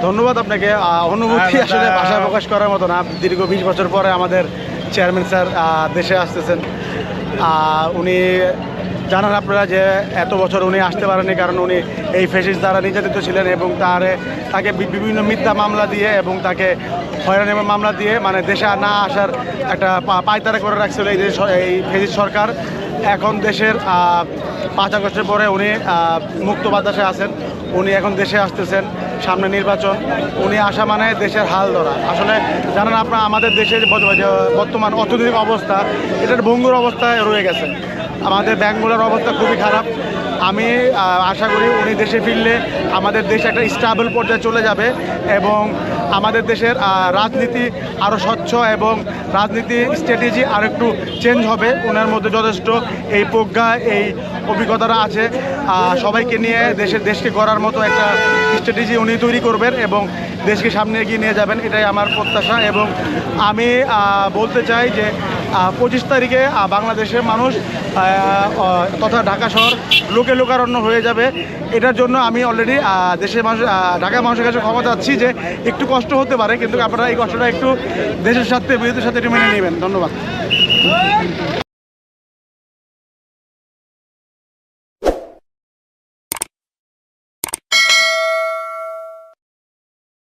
ধন্যবাদ আপনাকে। অনুভূতি আসলে ভাষায় প্রকাশ করার মতো না। দীর্ঘ 20 বছর পরে আমাদের চেয়ারম্যান স্যার দেশে আসতেছেন। উনি জানান আপনারা যে এত বছর উনি আসতে পারেননি, কারণ উনি এই ফ্যাসিস্ট দ্বারা নির্যাতিত ছিলেন এবং তাকে বিভিন্ন মিথ্যা মামলা দিয়ে এবং তাকে হয়রানির মামলা দিয়ে মানে দেশে না আসার একটা পায়তারা করে রাখছিল এই ফ্যাসিস্ট সরকার। এখন দেশের 5 আগস্টের পরে উনি মুক্ত বাতাসে আছেন। উনি এখন দেশে আসতেছেন, সামনে নির্বাচন। উনি আসা মানে দেশের হাল ধরা। আসলে জানেন আপনারা আমাদের দেশের বর্তমান অর্থনৈতিক অবস্থা এটার ভঙ্গুর অবস্থায় রয়ে গেছে। আমাদের ব্যাংকগুলোর অবস্থা খুবই খারাপ। আমি আশা করি উনি দেশে ফিরলে আমাদের দেশ একটা স্টেবল পর্যায়ে চলে যাবে এবং আমাদের দেশের রাজনীতি আরও স্বচ্ছ এবং রাজনীতি স্ট্র্যাটেজি আর একটু চেঞ্জ হবে। ওনার মধ্যে যথেষ্ট এই প্রজ্ঞা, এই অভিজ্ঞতাটা আছে। সবাইকে নিয়ে দেশকে গড়ার মতো একটা স্ট্র্যাটেজি উনি তৈরি করবেন এবং দেশকে সামনে এগিয়ে নিয়ে যাবেন, এটাই আমার প্রত্যাশা। এবং আমি বলতে চাই যে 25 তারিখে বাংলাদেশের মানুষ তথা ঢাকা শহর লোকারণ্য হয়ে যাবে। এটার জন্য আমি অলরেডি দেশের মানুষ, ঢাকার মানুষের কাছে ক্ষমা চাচ্ছি যে একটু কষ্ট হতে পারে, কিন্তু আপনারা এই কষ্টটা একটু দেশের সাথে বিরোধীর সাথে একটু মেনে নেবেন। ধন্যবাদ।